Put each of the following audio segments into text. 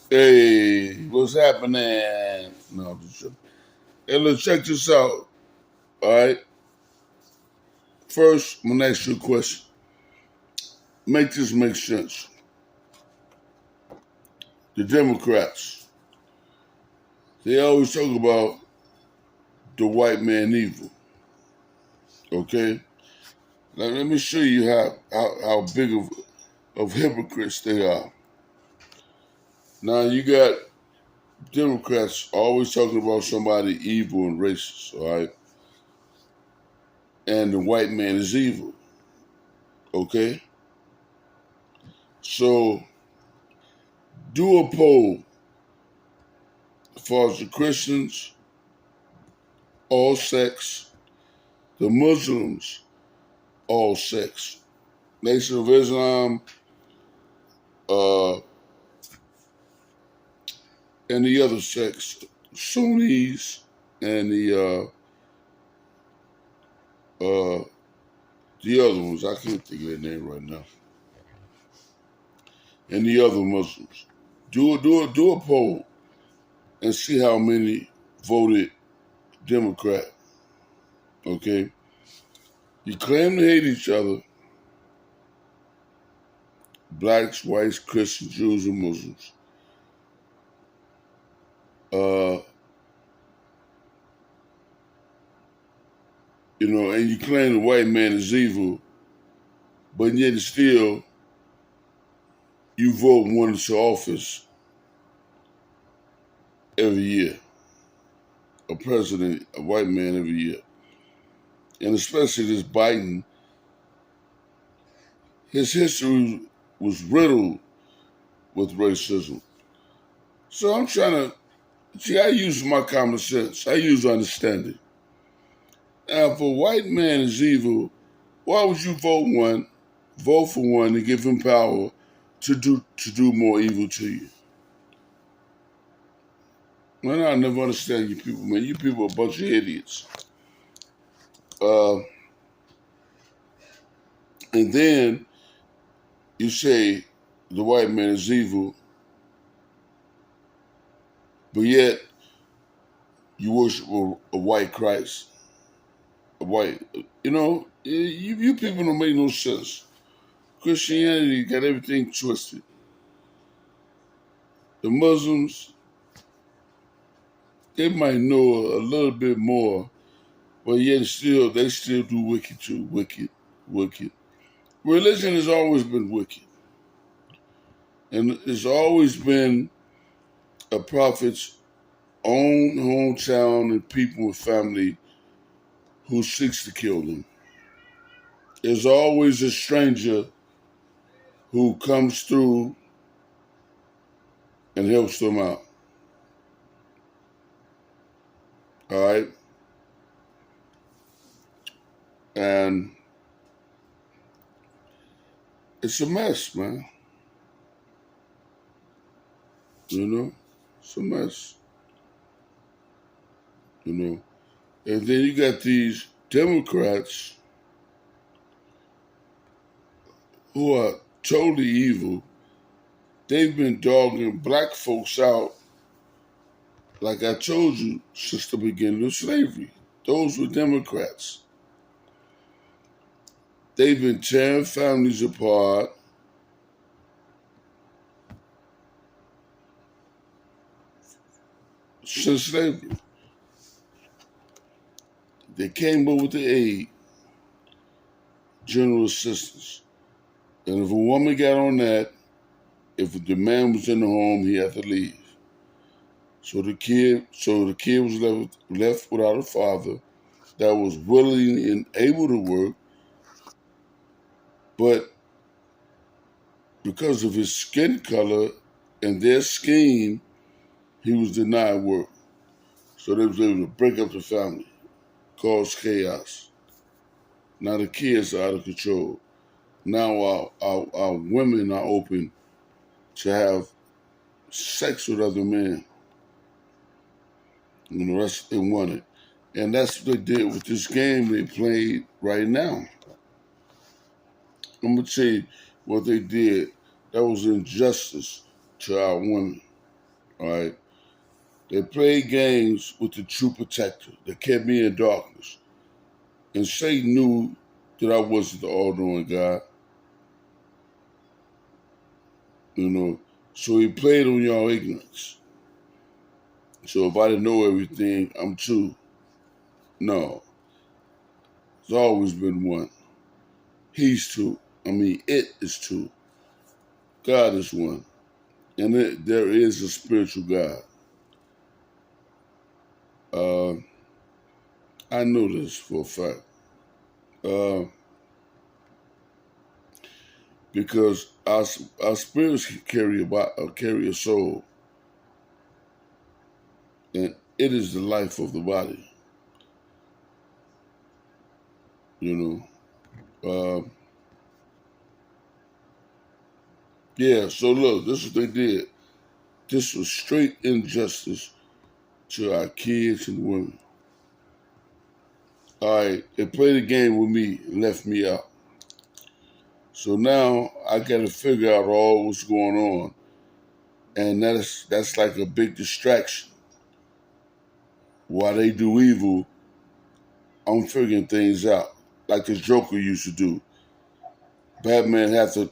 Hey, what's happening? No, I'm just joking. Hey, look, check this out. All right. First, I'm gonna ask you a question. Make this make sense. The Democrats, they always talk about the white man evil. Okay. Now let me show you how big of hypocrites they are. Now you got Democrats always talking about somebody evil and racist, all right? And the white man is evil. Okay. So do a poll as far as the Christians, all sex, the Muslims, all sex, Nation of Islam, uh, and the other sects, Sunnis, and uh, the other ones. I can't think of their name right now. And the other Muslims. Do a poll and see how many voted Democrat. Okay, you claim to hate each other, blacks, whites, Christians, Jews, and Muslims. Uh, and you claim the white man is evil, but yet still you vote one into office every year, a president, a white man every year. And especially this Biden, his history was riddled with racism. So I'm trying to, see, I use my common sense. I use understanding. Now, if a white man is evil, why would you vote for one to give him power to do more evil to you? Man, I never understand you people, man. You people are a bunch of idiots. Uh, and then you say the white man is evil, but yet you worship a white Christ, a white. You people don't make no sense. Christianity got everything twisted. The Muslims, they might know a little bit more, but yet they still do wicked too. Wicked, wicked. Religion has always been wicked, and it's always been a prophet's own hometown and people and family who seeks to kill them. There's always a stranger who comes through and helps them out. All right? And it's a mess, man. It's a mess. And then you got these Democrats who are totally evil. They've been dogging black folks out, like I told you, since the beginning of slavery. Those were Democrats. They've been tearing families apart. Since slavery. They came up with the aid, general assistance. And if a woman got on that, if the man was in the home, he had to leave. So the kid was left without a father that was willing and able to work, but because of his skin color and their scheme, he was denied work. So they was able to break up the family, cause chaos. Now the kids are out of control. Now our women are open to have sex with other men. And the rest they wanted. And that's what they did with this game they played right now. I'm going to tell you what they did. That was injustice to our women. All right. They played games with the true protector that kept me in darkness. And Satan knew that I wasn't the all-knowing God. You know, so he played on y'all ignorance. So if I didn't know everything, I'm two. No, there's always been one. He's two. I mean, it is two. God is one. And there is a spiritual God. I know this for a fact. Uh, because our spirits carry a soul, and it is the life of the body. You know, yeah. So look, this is what they did. This was straight injustice to our kids and women. All right, they played a game with me and left me out. So now I got to figure out all what's going on, and that's like a big distraction. While they do evil, I'm figuring things out, like the Joker used to do. Batman had to,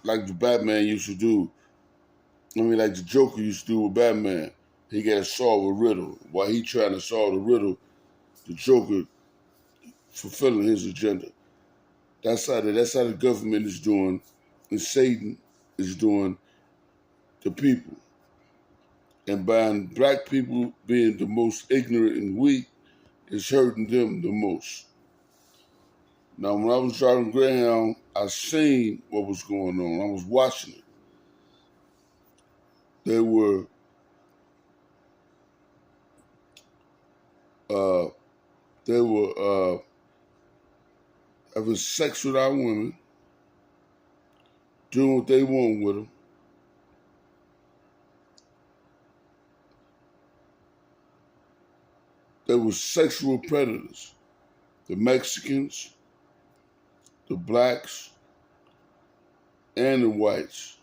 like the Batman used to do. I mean, like the Joker used to do with Batman. He got to solve a riddle. While he trying to solve the riddle, the Joker fulfilling his agenda. That's how the government is doing, and Satan is doing the people. And by black people being the most ignorant and weak, it's hurting them the most. Now, when I was driving Greyhound, I seen what was going on. I was watching it. They were uh, they were having sex with our women, doing what they want with them. They were sexual predators. The Mexicans, the blacks, and the whites.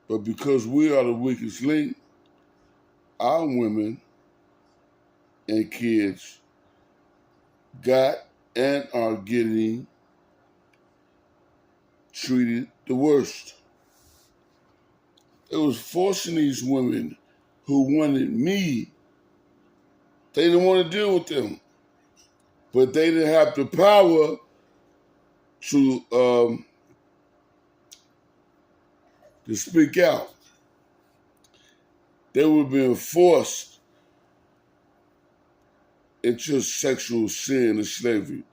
But because we are the weakest link, our women and kids got and are getting treated the worst. It was forcing these women who wanted me. They didn't want to deal with them, but they didn't have the power to speak out. They were being forced into sexual sin and slavery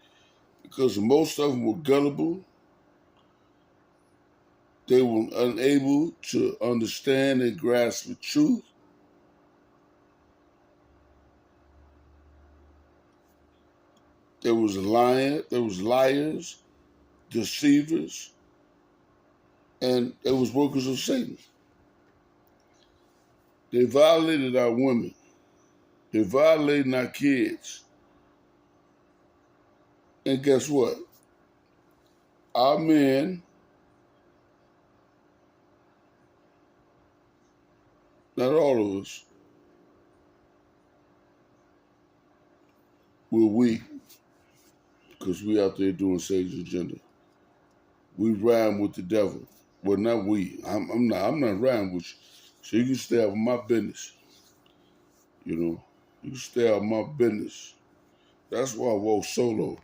because most of them were gullible. They were unable to understand and grasp the truth. There was liars, deceivers, and there was workers of Satan. They violated our women. They violated our kids. And guess what? Our men, not all of us, were weak because we out there doing Satan's agenda. We rhyme with the devil. Well, not we. I'm not rhyming with you. So you can stay out of my business. You know, you can stay out of my business. That's why I walk solo.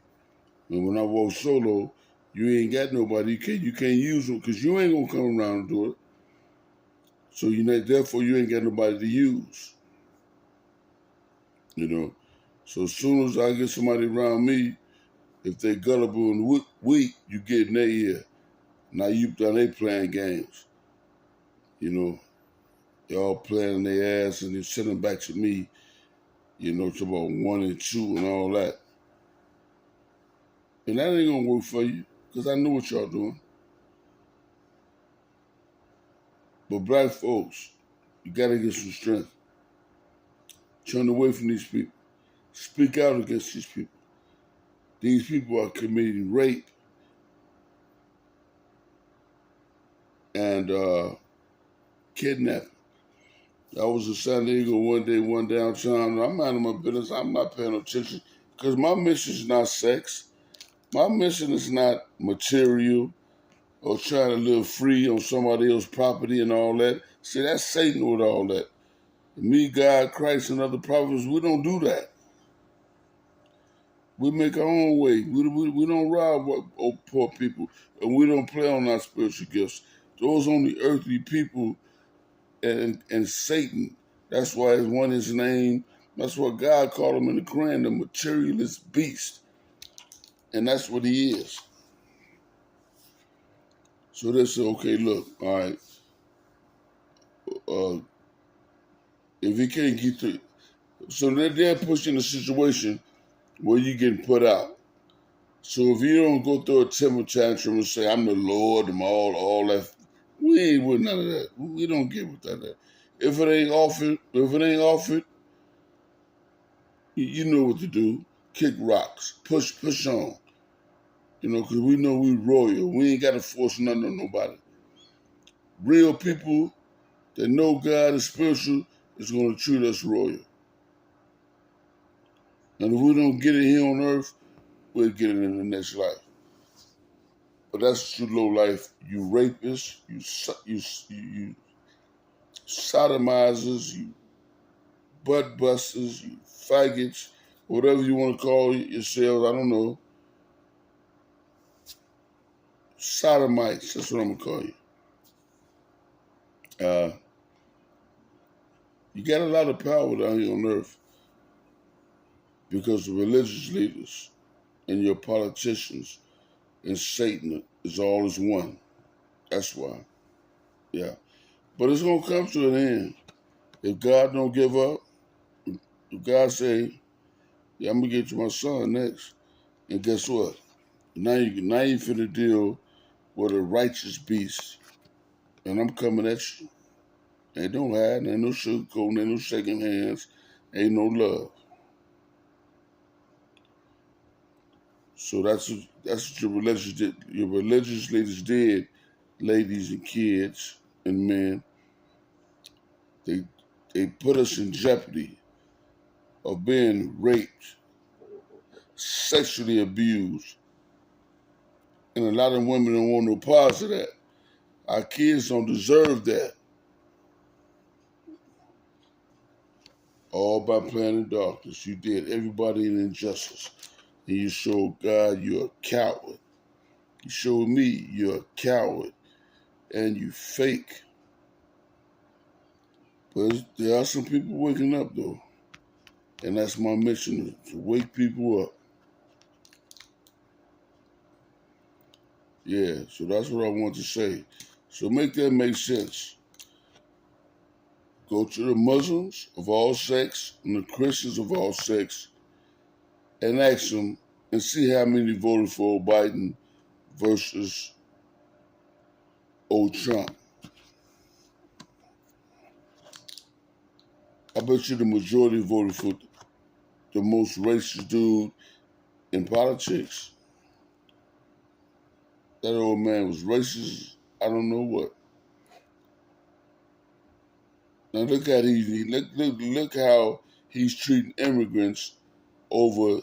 And when I walk solo, you ain't got nobody. You can't use them because you ain't gonna come around and do it. So therefore you ain't got nobody to use. You know. So as soon as I get somebody around me, if they gullible and weak, you get in their ear. Now they playing games. You know, they all playing their ass and they're sending back to me. You know, it's about 1 and 2 and all that. And that ain't gonna work for you because I know what y'all doing. But black folks, you gotta get some strength. Turn away from these people. Speak out against these people. These people are committing rape and kidnapping. I was in San Diego one day, one downtown, and I'm minding my business. I'm not paying no attention because my mission is not sex. My mission is not material or trying to live free on somebody else's property and all that. See, that's Satan with all that. Me, God, Christ, and other prophets, we don't do that. We make our own way. We don't rob poor people, and we don't play on our spiritual gifts. Those only earthly people and Satan. That's why it's one his name. That's what God called him in the Quran, the materialist beast. And that's what he is. So they say, okay, look, all right, if he can't get through, so they're pushing a situation where you getting put out. So if you don't go through a temper tantrum and say, I'm the Lord and all that, we ain't with none of that. We don't get with that. If it ain't offered, you know what to do. Kick rocks, push on. You know, because we know we royal. We ain't got to force nothing on nobody. Real people that know God is spiritual is going to treat us royal. And if we don't get it here on earth, we'll get it in the next life. But that's true low life. You rapists, you sodomizers, you butt busters, you faggots, whatever you want to call yourselves. I don't know. Sodomites, that's what I'm going to call you. You got a lot of power down here on earth because the religious leaders and your politicians and Satan is all as one. That's why. Yeah. But it's going to come to an end. If God don't give up, if God say, yeah, I'm going to get you my son next. And guess what? Now you finna deal with a righteous beast. And I'm coming at you. Ain't no hiding, ain't no sugarcoating, ain't no shaking hands, ain't no love. So that's what your religious leaders did, ladies and kids and men. They put us in jeopardy of being raped, sexually abused. And a lot of women don't want no parts of that. Our kids don't deserve that. All by playing in darkness. You did everybody an injustice. And you showed God you're a coward. You showed me you're a coward. And you fake. But there are some people waking up though. And that's my mission, to wake people up. Yeah, so that's what I want to say. So make that make sense. Go to the Muslims of all sects and the Christians of all sects and ask them and see how many voted for Biden versus old Trump. I bet you the majority voted for the most racist dude in politics. That old man was racist. I don't know what. Now look how he's treating immigrants over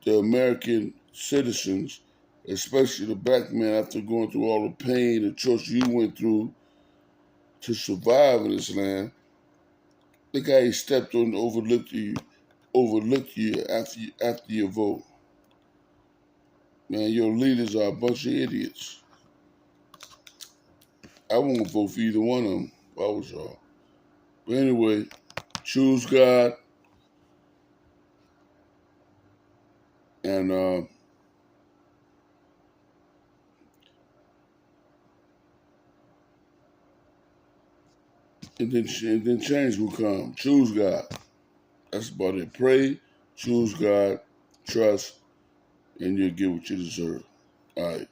the American citizens, especially the black man, after going through all the pain and torture you went through to survive in this land. Look how he stepped on and overlooked you after your vote. Man, your leaders are a bunch of idiots. I won't vote for either one of them if I was y'all. But anyway, choose God and then change will come. Choose God. That's about it. Pray, choose God, trust, and you'll get what you deserve. All right.